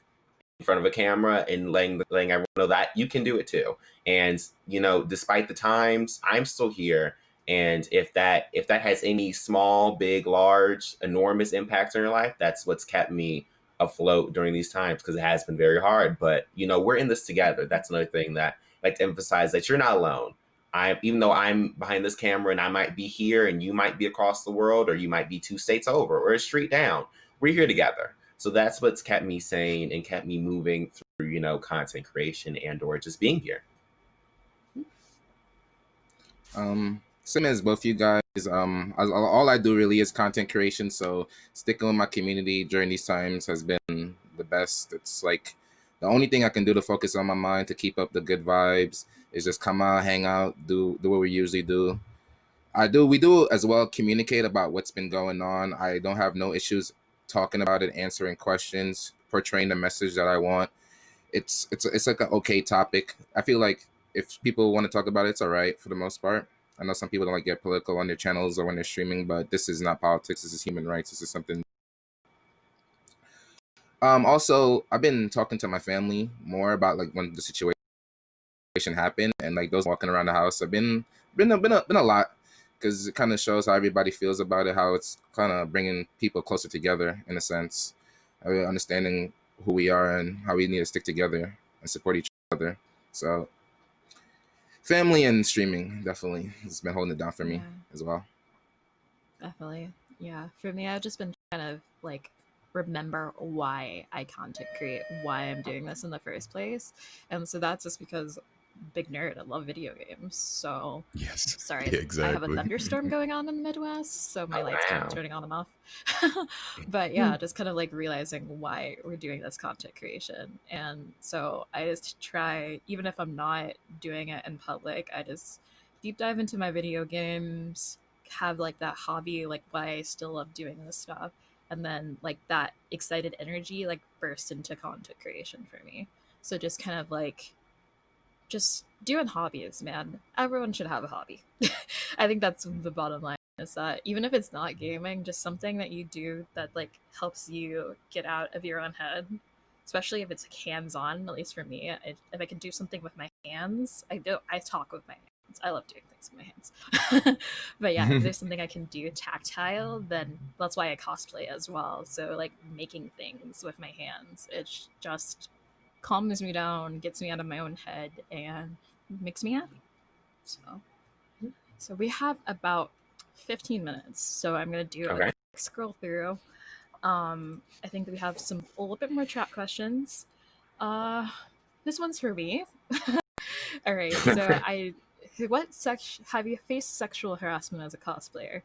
in front of a camera, and letting everyone know that you can do it too. And despite the times, I'm still here. And if that has any small, big, large, enormous impact on your life, that's what's kept me afloat during these times, because it has been very hard. But we're in this together. That's another thing that I like to emphasize, that you're not alone. Even though I'm behind this camera and I might be here and you might be across the world, or you might be 2 states over or a street down, we're here together. So that's what's kept me sane and kept me moving through, content creation and or just being here. Same as both you guys. All I do really is content creation. So sticking with my community during these times has been the best. It's like the only thing I can do to focus on my mind, to keep up the good vibes, is just come out, hang out, do what we usually do. We do as well communicate about what's been going on. I don't have no issues talking about it, answering questions, portraying the message that I want. It's like an okay topic. I feel like if people want to talk about it, it's all right for the most part. I know some people don't like get political on their channels or when they're streaming, but this is not politics. This is human rights. This is something. Also, I've been talking to my family more about like when the situation happened, and like those walking around the house have been a lot, because it kind of shows how everybody feels about it, how it's kind of bringing people closer together in a sense, understanding who we are and how we need to stick together and support each other. So Family and streaming definitely has been holding it down for me Yeah. as well. Definitely. Yeah. For me, I've just been trying to like remember why I content create, why I'm doing this in the first place. And so that's just because big nerd, I love video games. So Yes, sorry, I have a exactly. thunderstorm going on in the Midwest, so my Oh, lights keep wow. turning on and off. But yeah, just kind of like realizing why we're doing this content creation. And so I just try, even if I'm not doing it in public, I just deep dive into my video games, have like that hobby, like why I still love doing this stuff. And then like that excited energy like burst into content creation for me. So just kind of like just doing hobbies, man. Everyone should have a hobby. I think that's the bottom line is that even if it's not gaming, just something that you do that like helps you get out of your own head, especially if it's like, hands-on. At least for me, if I can do something with my hands, I talk with my hands. I love doing things with my hands. But yeah, if there's something I can do tactile, then that's why I cosplay as well. So like making things with my hands, it's just calms me down, gets me out of my own head, and makes me happy. So we have about 15 minutes. So I'm gonna do like Okay. a quick scroll through. I think that we have some a little bit more chat questions. This one's for me. All right. So have you faced sexual harassment as a cosplayer?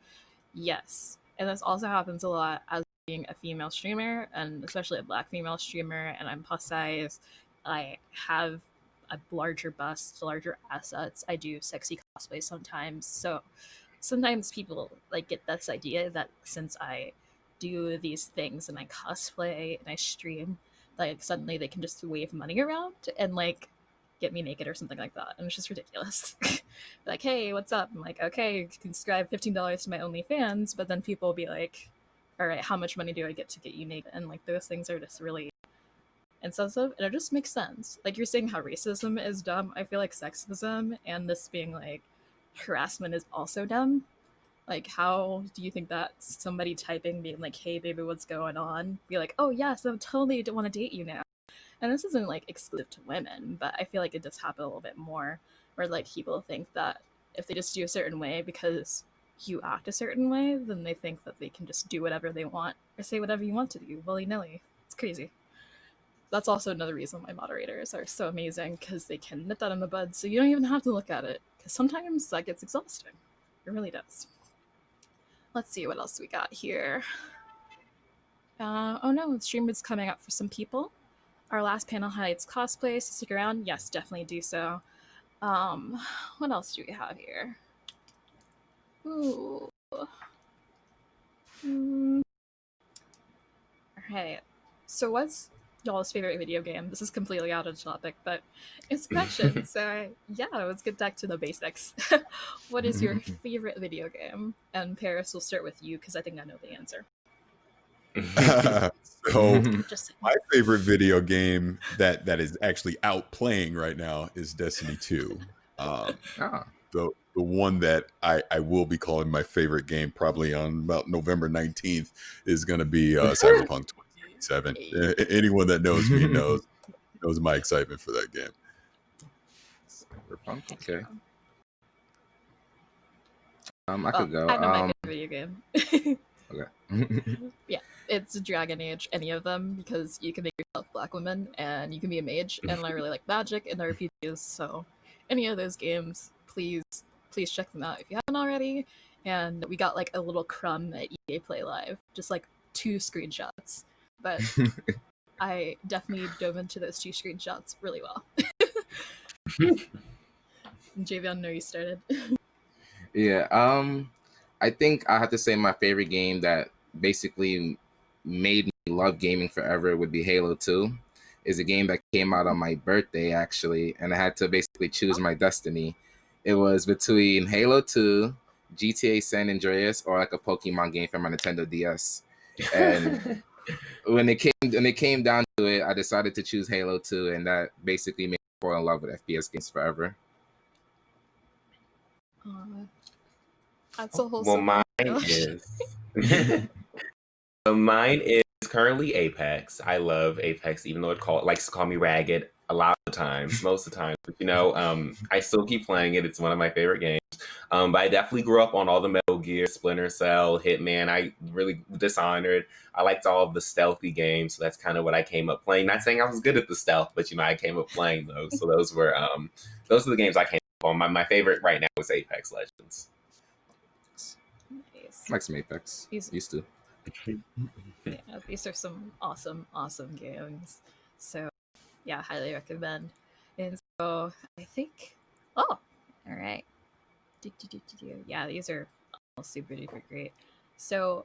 Yes. And this also happens a lot as being a female streamer, and especially a black female streamer, and I'm plus size. I have a larger bust, larger assets. I do sexy cosplay sometimes. So sometimes people like get this idea that since I do these things and I cosplay and I stream, like suddenly they can just wave money around and like get me naked or something like that. And it's just ridiculous. Like, hey, what's up? I'm like, okay, you can subscribe $15 to my OnlyFans, but then people will be like, all right, how much money do I get to get you naked? And like those things are just really insensitive, and it just makes sense. Like you're saying how racism is dumb. I feel like sexism and this being like harassment is also dumb. Like, how do you think that somebody typing being like, hey, baby, what's going on? Be like, oh, yes, I totally don't want to date you now. And this isn't like exclusive to women, but I feel like it does happen a little bit more where like people think that if they just do a certain way because you act a certain way, then they think that they can just do whatever they want or say whatever you want to do willy-nilly. It's crazy. That's also another reason why moderators are so amazing, because they can nip that in the bud so you don't even have to look at it, because sometimes that gets exhausting. It really does. Let's see what else we got here. Oh no, the stream is coming up for some people. Our last panel highlights cosplay, so stick around. Yes, definitely do so. What else do we have here? Ooh. Alright. So what's y'all's favorite video game? This is completely out of topic, but it's a question. So yeah, let's get back to the basics. What is your favorite video game? And Paris, will start with you because I think I know the answer. So Just my favorite video game that is actually out playing right now is Destiny 2. The one that I will be calling my favorite game probably on about November 19th is going to be Cyberpunk 2077. Anyone that knows me knows my excitement for that game. Cyberpunk, okay. I could go. I know my favorite video game. Okay. Yeah, it's Dragon Age, any of them, because you can make yourself black woman and you can be a mage, and I really like magic and RPGs, so any of those games, please check them out if you haven't already. And we got like a little crumb at EA Play Live, just like 2 screenshots, but I definitely dove into those 2 screenshots really well. Javion, know you started. Yeah, I think I have to say my favorite game that basically made me love gaming forever would be Halo 2. Is a game that came out on my birthday actually, and I had to basically choose my destiny. It was between Halo 2, GTA San Andreas, or like a Pokemon game from my Nintendo DS. And when it came down to it, I decided to choose Halo 2, and that basically made me fall in love with FPS games forever. That's a Well, wholesome. mine is currently Apex. I love Apex, even though it likes to call me ragged. a lot of times, most of the time. But, I still keep playing it. It's one of my favorite games. But I definitely grew up on all the Metal Gear, Splinter Cell, Hitman. I really Dishonored. I liked all of the stealthy games, so that's kind of what I came up playing. Not saying I was good at the stealth, but I came up playing those. So those are the games I came up on. My favorite right now is Apex Legends. Nice. I like some Apex. Used to. Yeah, these are some awesome games. So yeah, highly recommend. And so I think, all right. Yeah, these are all super duper great. So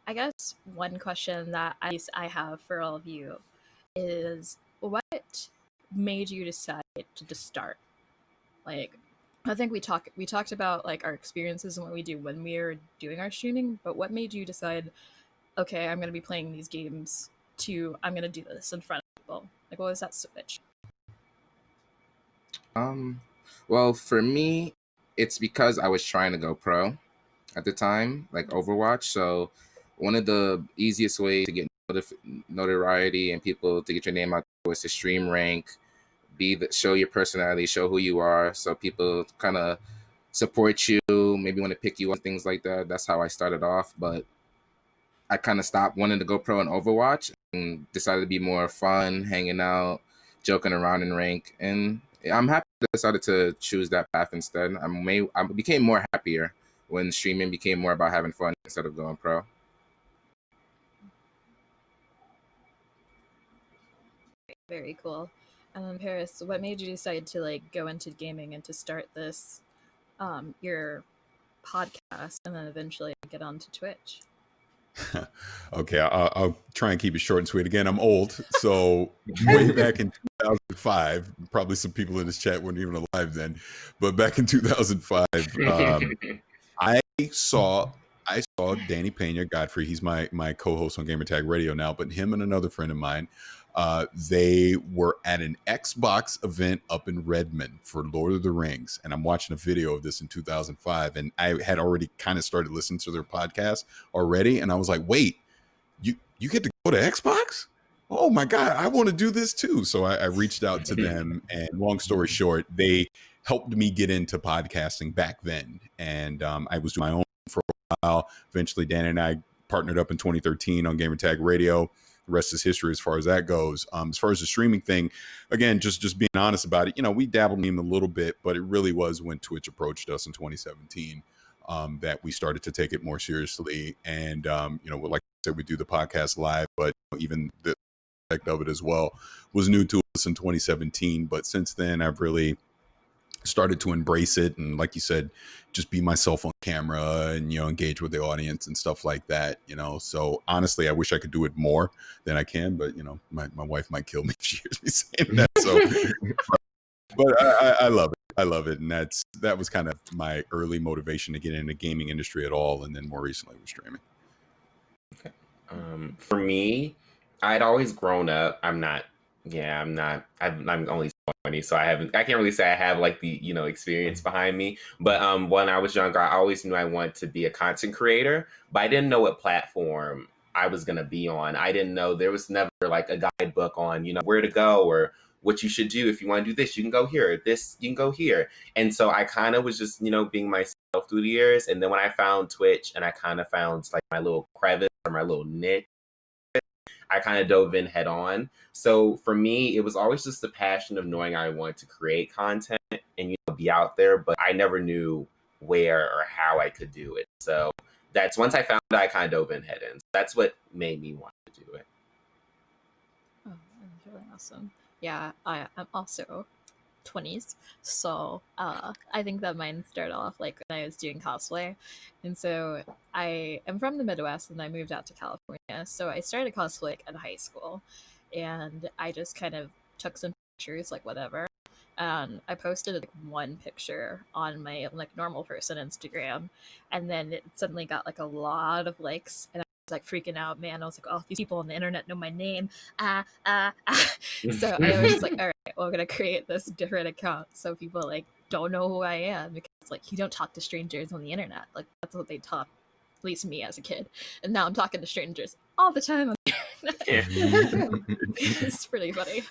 I guess one question that I have for all of you is, what made you decide to just start? Like, I think we talked about like our experiences and what we do when we're doing our streaming, but what made you decide, okay, I'm going to be playing these games I'm going to do this in front of people? Like, what was that switch? Well, for me, it's because I was trying to go pro at the time, like Overwatch. So one of the easiest ways to get notoriety and people to get your name out was to stream rank, show your personality, show who you are, so people kind of support you, maybe want to pick you up, things like that. That's how I started off, but I kind of stopped wanting to go pro in Overwatch and decided to be more fun, hanging out, joking around in rank. And I'm happy I decided to choose that path instead. I became more happier when streaming became more about having fun instead of going pro. Very cool. Parris, what made you decide to like go into gaming and to start this your podcast and then eventually get onto Twitch? Okay, I'll try and keep it short and sweet. Again, I'm old, so way back in 2005, probably some people in this chat weren't even alive then, but back in 2005, I saw Danny Pena Godfrey. He's my co-host on Gamertag Radio now, but him and another friend of mine, they were at an Xbox event up in Redmond for Lord of the Rings, and I'm watching a video of this in 2005, and I had already kind of started listening to their podcast already, and I was like, wait, you get to go to Xbox? Oh my God, I want to do this too. So I reached out to them, and long story short, they helped me get into podcasting back then, and I was doing my own for a while. Eventually, Dan and I partnered up in 2013 on Gamertag Radio. The rest is history as far as that goes. As far as the streaming thing, again, just being honest about it, we dabbled in a little bit, but it really was when Twitch approached us in 2017 that we started to take it more seriously. And, like I said, we do the podcast live, but even the aspect of it as well was new to us in 2017. But since then, I've really started to embrace it, and like you said, just be myself on camera and engage with the audience and stuff like that. So honestly, I wish I could do it more than I can, but my wife might kill me if she hears me saying that. So but I love it, and that was kind of my early motivation to get into the gaming industry at all, and then more recently with streaming. Okay. For me, I'd always grown up. I'm only 20, so I can't really say I have like the experience behind me. But when I was younger, I always knew I wanted to be a content creator, but I didn't know what platform I was gonna be on. I didn't know, there was never like a guidebook on where to go or what you should do. If you want to do this, you can go here. This, you can go here. And so I kind of was just being myself through the years. And then when I found Twitch and I kind of found like my little crevice or my little niche, I kind of dove in head on. So for me, it was always just the passion of knowing I wanted to create content and be out there, but I never knew where or how I could do it. So that's, once I found it, I kind of dove in head in. So that's what made me want to do it. Oh, that's really awesome. Yeah, I'm also 20s, so I think that mine started off like when I was doing cosplay. And so I am from the Midwest and I moved out to California, so I started cosplay in high school, and I just kind of took some pictures, like whatever, and I posted like one picture on my like normal person Instagram, and then it suddenly got like a lot of likes, and I was like freaking out, man. I was like, oh, these people on the internet know my name. So I was just like, all right, well, I'm gonna create this different account so people like don't know who I am, because like you don't talk to strangers on the internet. Like that's what they taught, at least me as a kid. And now I'm talking to strangers all the time on the internet. It's pretty funny.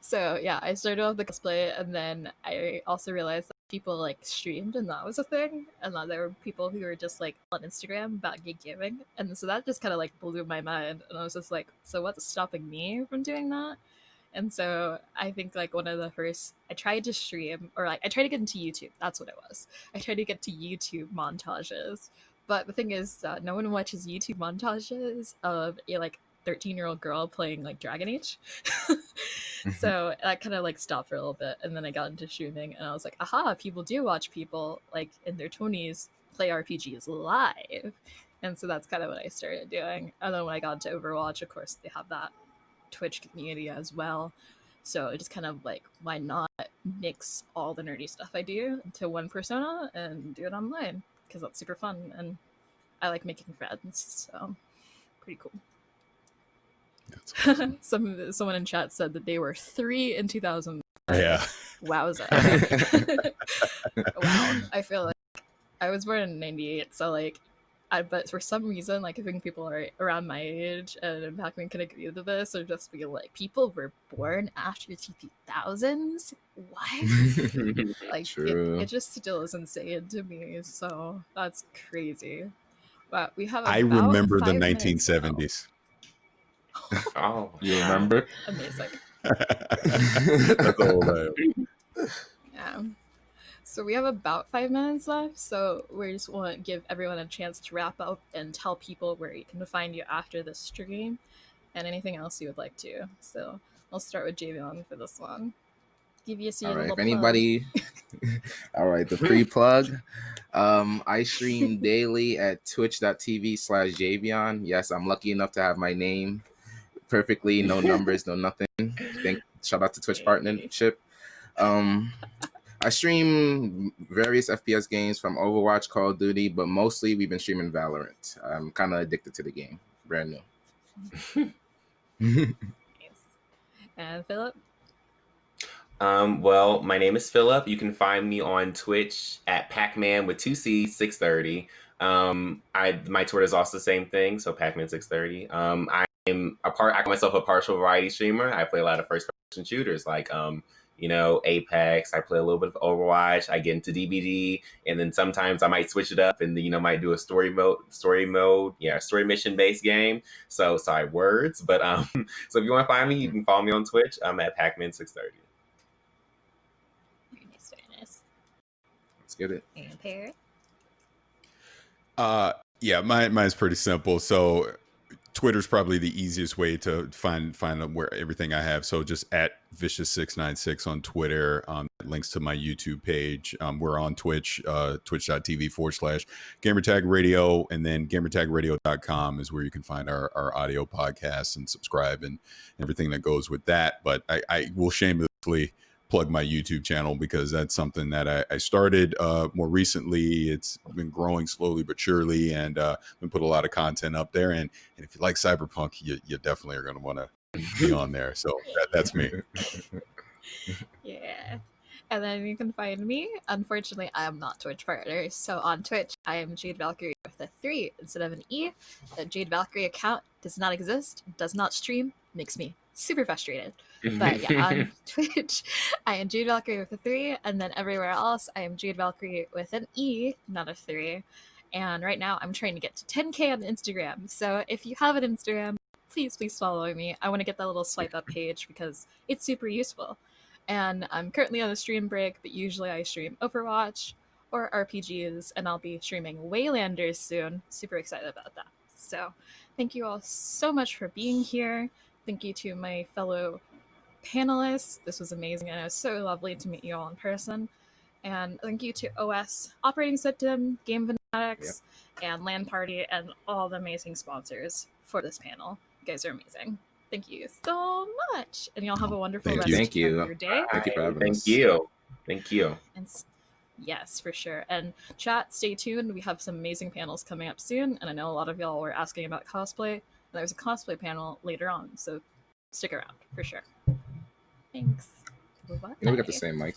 So yeah, I started off the cosplay, and then I also realized that people like streamed, and that was a thing, and that there were people who were just like on Instagram about gig gaming, and so that just kind of like blew my mind, and I was just like, so what's stopping me from doing that? And so I think like one of the first I tried to stream, or like I tried to get into YouTube. That's what it was. I tried to get to YouTube montages, but the thing is, no one watches YouTube montages of a like 13-year-old girl playing like Dragon Age. So that kind of like stopped for a little bit, and then I got into streaming, and I was like, aha, people do watch people like in their 20s play RPGs live. And so that's kind of what I started doing. And then when I got into Overwatch, of course, they have that Twitch community as well. So it just kind of like, why not mix all the nerdy stuff I do into one persona and do it online? Because that's super fun, and I like making friends. So pretty cool. Awesome. Someone in chat said that they were 3 in 2000. Yeah. Wowza. Wow. I feel like I was born in 98, so like but for some reason, like I think people are around my age and Pac-Man can agree to this, or just be like, people were born after the 2000s? What? Like it just still is insane to me, so that's crazy. Wow, we have I about remember the 5 minutes now. 1970s. Oh, You remember? Amazing. That's old. Yeah. So we have about 5 minutes left, so we just want to give everyone a chance to wrap up and tell people where you can find you after the stream and anything else you would like to. So I'll start with Javion for this one. Give you a All right, little if anybody, all right, the free plug. I stream daily at twitch.tv/Javion. Yes, I'm lucky enough to have my name perfectly, no numbers, no nothing. Shout out to Twitch partnership. I stream various FPS games from Overwatch, Call of Duty, but mostly we've been streaming Valorant. I'm kind of addicted to the game. Brand new. And Philip? Well, my name is Philip. You can find me on Twitch at Pacman with 2 C's 630. My Twitter is also the same thing, so Pacman 630. I call myself a partial variety streamer. I play a lot of first person shooters like Apex. I play a little bit of Overwatch. I get into DBD, and then sometimes I might switch it up and might do a story mission based game. So sorry, words, but so if you want to find me, you can follow me on Twitch. I'm at Pacman 630. Let's get it. And Parris? Yeah, mine's pretty simple. So Twitter's probably the easiest way to find where everything I have. So just at Vicious696 on Twitter. Links to my YouTube page. We're on Twitch, twitch.tv/Gamertag Radio, and then gamertagradio.com is where you can find our audio podcasts and subscribe and everything that goes with that. But I will shamelessly plug my YouTube channel because that's something that I started more recently. It's been growing slowly but surely, and been put a lot of content up there. And if you like Cyberpunk, you definitely are going to want to be on there. So that's me. Yeah. And then you can find me. Unfortunately, I am not Twitch partner. So on Twitch, I am Jade Valkyrie with a 3 instead of an E. The Jade Valkyrie account does not exist, does not stream, makes me super frustrated. But yeah, on Twitch, I am Jade Valkyrie with a 3, and then everywhere else, I am Jade Valkyrie with an E, not a 3. And right now, I'm trying to get to 10K on Instagram. So if you have an Instagram, please follow me. I want to get that little swipe up page because it's super useful. And I'm currently on a stream break, but usually I stream Overwatch or RPGs, and I'll be streaming Waylanders soon. Super excited about that. So thank you all so much for being here. Thank you to my fellow panelists. This was amazing, and it was so lovely to meet you all in person. And thank you to OS Operating System, Game Fanatics, and Land Party, and all the amazing sponsors for this panel. You guys are amazing. Thank you so much. And y'all have a wonderful rest of your day. Thank you for having us. Thank you. And yes, for sure. And chat, stay tuned. We have some amazing panels coming up soon. And I know a lot of y'all were asking about cosplay. There's a cosplay panel later on, so stick around for sure. Thanks. Bye-bye. We got the same mic.